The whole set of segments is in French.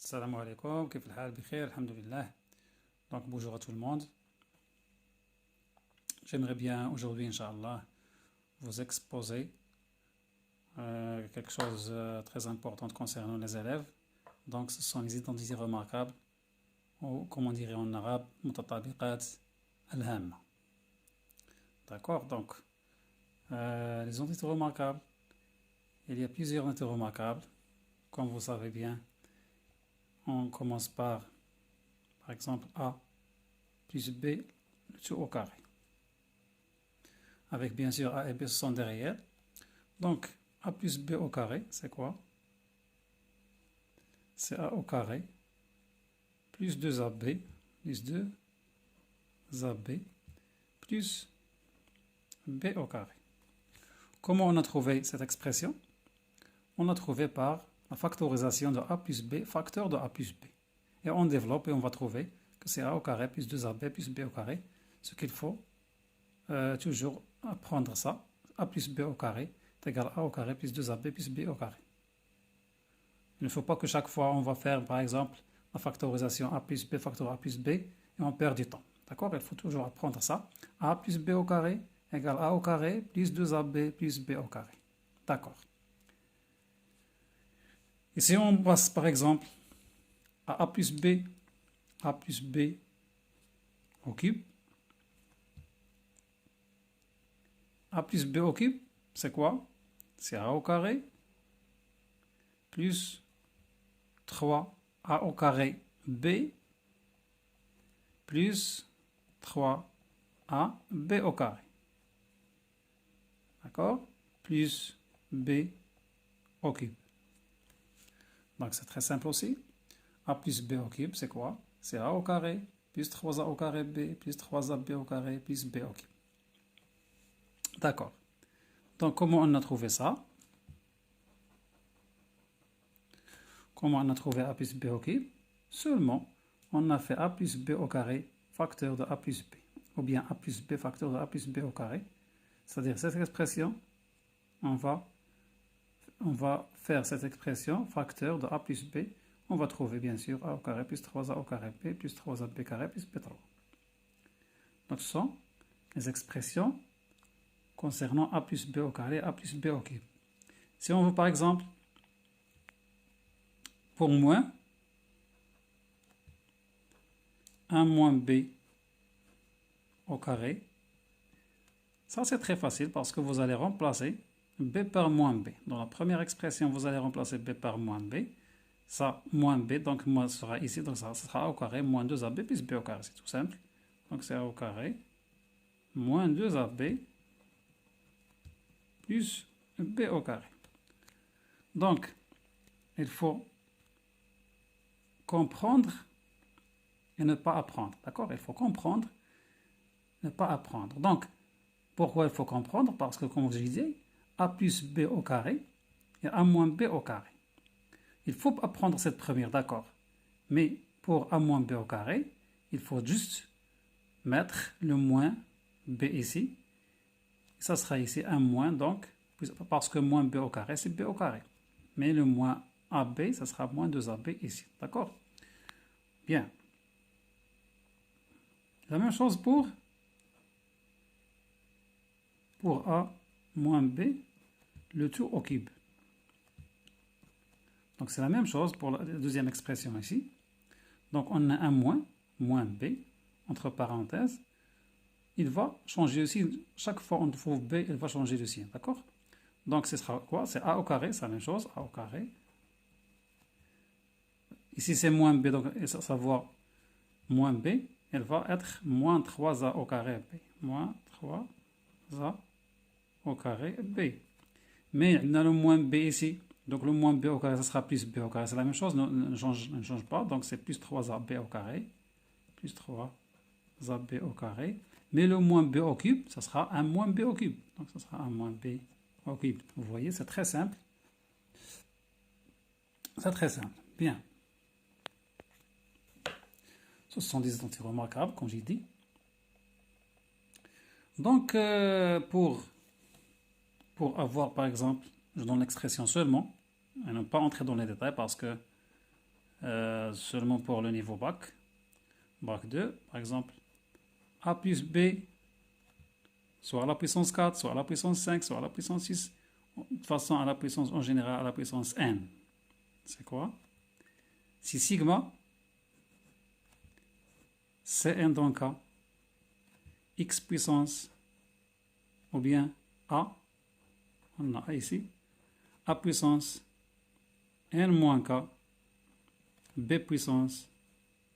Salam alaikum, كيف الحال بخير الحمد لله. Donc bonjour à tout le monde. J'aimerais bien aujourd'hui, Inch'Allah, vous exposer quelque chose de très important concernant les élèves. Donc ce sont les identités remarquables, ou comme on dirait en arabe, mutatabiqat al-hamma. D'accord? Donc les identités remarquables, il y a plusieurs identités remarquables. Comme vous savez bien, on commence par exemple A plus B, le tout au carré. Avec bien sûr A et B sont des réels. Donc A plus B au carré, c'est quoi? C'est A au carré plus 2AB plus 2AB plus B au carré. Comment on a trouvé cette expression? On a trouvé par la factorisation de A plus B, facteur de A plus B. Et on développe et on va trouver que c'est A au carré plus 2AB plus B au carré. Ce qu'il faut toujours apprendre ça. A plus B au carré est égal à A au carré plus 2AB plus B au carré. Il ne faut pas que chaque fois on va faire par exemple la factorisation A plus B facteur A plus B et on perd du temps. D'accord? Il faut toujours apprendre ça. A plus B au carré égale A au carré plus 2AB plus B au carré. D'accord. Et si on passe par exemple à A plus B au cube, A plus B au cube, c'est quoi? C'est A au carré plus 3A au carré B plus 3A B au carré. D'accord? Plus B au cube. Donc c'est très simple aussi. A plus B au cube, c'est quoi? C'est A au carré plus 3A au carré B plus 3AB au carré plus B au cube. D'accord. Donc comment on a trouvé ça? Comment on a trouvé A plus B au cube? Seulement, on a fait A plus B au carré facteur de A plus B. Ou bien A plus B facteur de A plus B au carré. C'est-à-dire cette expression, on va faire cette expression facteur de A plus B. On va trouver bien sûr A au carré plus 3A au carré B plus 3AB carré plus B3. Donc ce sont les expressions concernant A plus B au carré, A plus B au cube. Si on veut par exemple, pour moins, 1 moins B au carré, ça c'est très facile parce que vous allez remplacer B par moins B. Dans la première expression, vous allez remplacer B par moins B. Ça, moins B, donc moins sera ici, donc ça sera A au carré moins 2AB plus B au carré, c'est tout simple. Donc c'est A au carré moins 2AB plus B au carré. Donc, il faut comprendre et ne pas apprendre. D'accord? Il faut comprendre, ne pas apprendre. Donc, pourquoi il faut comprendre? Parce que, comme je disais, A plus B au carré et A moins B au carré. Il faut apprendre cette première, d'accord. Mais pour A moins B au carré, il faut juste mettre le moins B ici. Ça sera ici un moins, donc, parce que moins B au carré, c'est B au carré. Mais le moins AB, ça sera moins 2AB ici. D'accord? Bien. La même chose pour A moins B, le tout au cube. Donc c'est la même chose pour la deuxième expression ici. Donc on a un moins B, entre parenthèses. Il va changer aussi, chaque fois on trouve B, il va changer de signe, d'accord? Donc ce sera quoi? C'est A au carré, c'est la même chose, A au carré. Ici c'est moins B, donc savoir moins B, elle va être moins 3A au carré B. Moins 3A au carré B. Mais on a le moins B ici. Donc le moins B au carré, ça sera plus B au carré. C'est la même chose, ne change pas. Donc c'est plus 3AB au carré. Plus 3AB au carré. Mais le moins B au cube, ça sera un moins B au cube. Donc ça sera un moins B au cube. Vous voyez, c'est très simple. C'est très simple. Bien. Ce sont des identités remarquables, comme j'ai dit. Donc, pour avoir, par exemple, je donne l'expression seulement, et ne pas entrer dans les détails parce que seulement pour le niveau bac. Bac 2, par exemple. A plus B, soit à la puissance 4, soit à la puissance 5, soit à la puissance 6. De toute façon, à la puissance, en général, à la puissance n. C'est quoi? Si sigma, Cn dans K, x puissance, ou bien A, on a A ici, A puissance, n moins K, B puissance,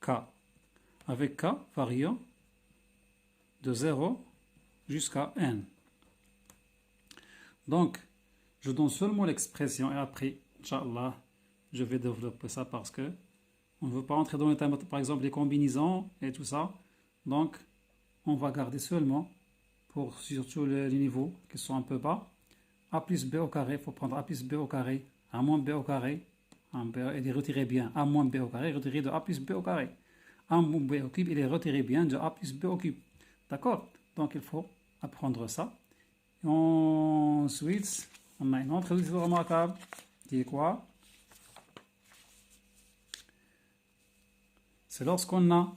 K, avec K variant de 0 jusqu'à n. Donc, je donne seulement l'expression et après, Inch'Allah, je vais développer ça parce que on ne veut pas entrer dans les thèmes, par exemple, les combinaisons et tout ça. Donc, on va garder seulement, pour surtout les niveaux qui sont un peu bas, A plus B au carré, il faut prendre A plus B au carré, A moins B au carré, et les retirer bien. A moins B au carré, retirer de A plus B au carré. A moins B au cube, il est retiré bien de A plus B au cube. D'accord? Donc, il faut apprendre ça. Et ensuite, on a une autre introduction remarquable qui est quoi? C'est lorsqu'on a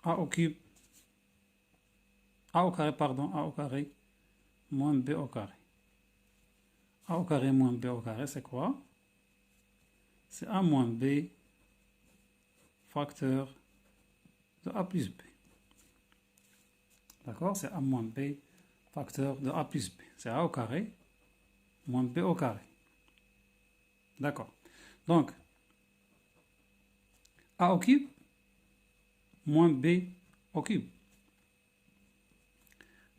A au cube, A au carré, pardon, A au carré, moins B au carré. A au carré moins B au carré, c'est quoi? C'est A moins B facteur de A plus B. D'accord? C'est A moins B facteur de A plus B. C'est A au carré moins B au carré. D'accord. Donc, A au cube moins B au cube.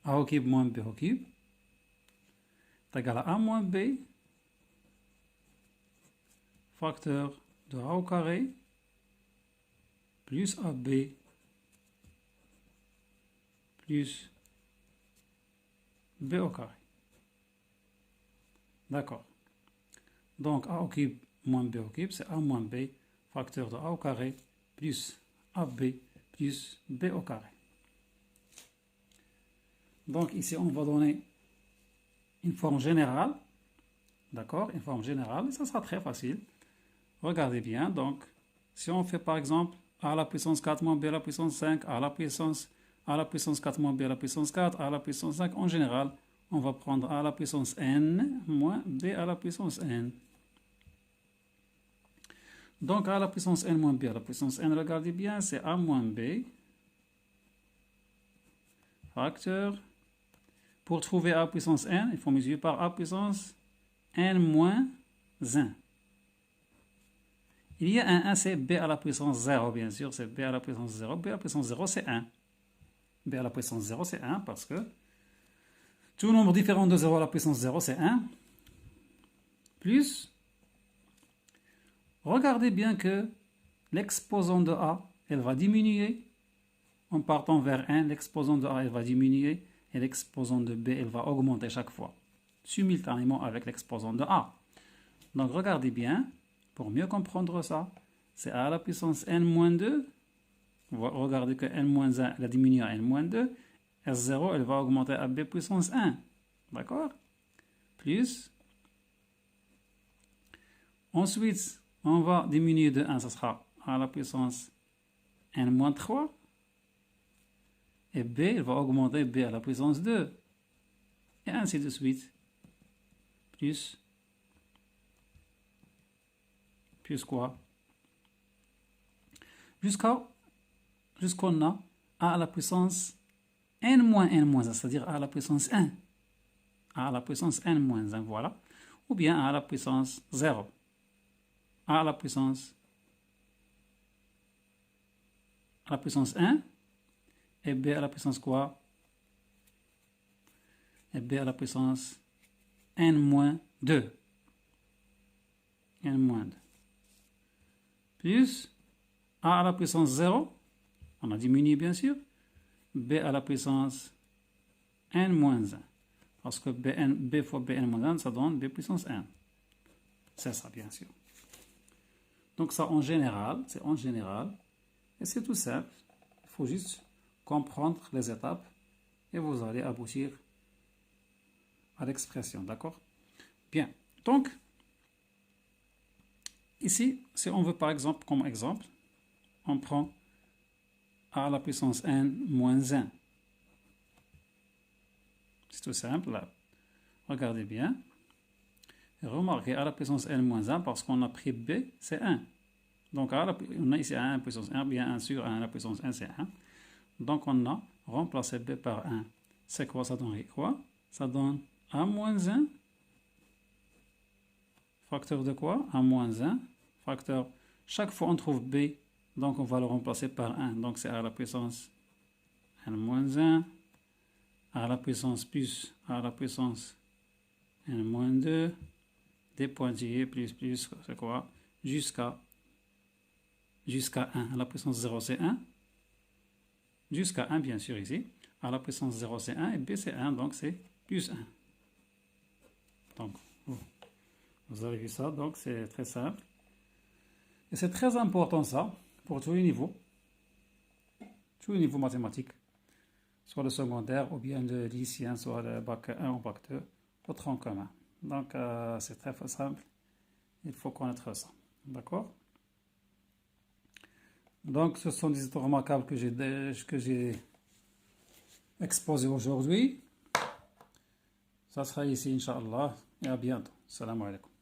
A au cube moins B au cube est égal à A moins B facteur de A au carré plus AB plus B au carré. D'accord. Donc A au cube moins B au cube, c'est A moins B facteur de A au carré plus AB plus B au carré. Donc ici, on va donner une forme générale. D'accord? Une forme générale, et ça sera très facile. Regardez bien. Donc, si on fait par exemple A à la puissance 4 moins B à la puissance 5, A à la puissance 4 moins B à la puissance 4, A à la puissance 5, en général, on va prendre A à la puissance n moins B à la puissance n. Donc, A à la puissance n moins B à la puissance n, regardez bien, c'est A moins B facteur. Pour trouver A puissance n, il faut mesurer par A puissance n moins 1. Il y a un 1, c'est B à la puissance 0, bien sûr, c'est B à la puissance 0. B à la puissance 0, c'est 1. B à la puissance 0, c'est 1 parce que tout nombre différent de 0 à la puissance 0, c'est 1. Plus, regardez bien que l'exposant de A, elle va diminuer. En partant vers 1, l'exposant de A, elle va diminuer. Et l'exposant de B, elle va augmenter chaque fois, simultanément avec l'exposant de A. Donc, regardez bien, pour mieux comprendre ça, c'est A à la puissance n-2. Regardez que n-1, elle a diminué à n-2. S0, elle va augmenter à B puissance 1. D'accord? Plus. Ensuite, on va diminuer de 1, ça sera A à la puissance n-3. Et B, elle va augmenter B à la puissance 2. Et ainsi de suite. Plus quoi? Jusqu'on a A à la puissance n-1, c'est-à-dire A à la puissance 1. A à la puissance n-1, voilà. Ou bien A à la puissance 0. A à la puissance 1. Et B à la puissance quoi? Et B à la puissance n-2. n-2. Plus A à la puissance 0. On a diminué bien sûr. B à la puissance n-1. Parce que B fois B n-1, ça donne B puissance 1. C'est ça bien sûr. Donc ça en général, c'est en général. Et c'est tout simple. Il faut juste comprendre les étapes et vous allez aboutir à l'expression, d'accord? Bien, donc ici, si on veut par exemple, comme exemple, on prend a à la puissance n moins 1. C'est tout simple, là. Regardez bien. Et remarquez a à la puissance n moins 1 parce qu'on a pris b, c'est 1. Donc on a ici a à la puissance 1, bien 1 sur 1 à la puissance 1, c'est 1. Donc on a remplacé b par 1. C'est quoi? Ça donne quoi? Ça donne a moins 1. Facteur de quoi? A moins 1. Facteur, chaque fois on trouve b, donc on va le remplacer par 1. Donc c'est a à la puissance n moins 1. A à la puissance plus a à la puissance n moins 2. Des pointillés plus, c'est quoi? Jusqu'à 1. À la puissance 0, c'est 1. Jusqu'à 1, bien sûr, ici. À la puissance 0, c'est 1. Et b, c'est 1, donc c'est plus 1. Donc, vous avez vu ça, donc c'est très simple. Et c'est très important, ça, pour tous les niveaux. Tous les niveaux mathématiques. Soit le secondaire, ou bien le lycéen, soit le bac 1 ou bac 2, au tronc commun. Donc, c'est très simple. Il faut connaître ça. D'accord? Donc, ce sont des études remarquables que j'ai exposées aujourd'hui. Ça sera ici, Inch'Allah. Et à bientôt. Salam alaikum.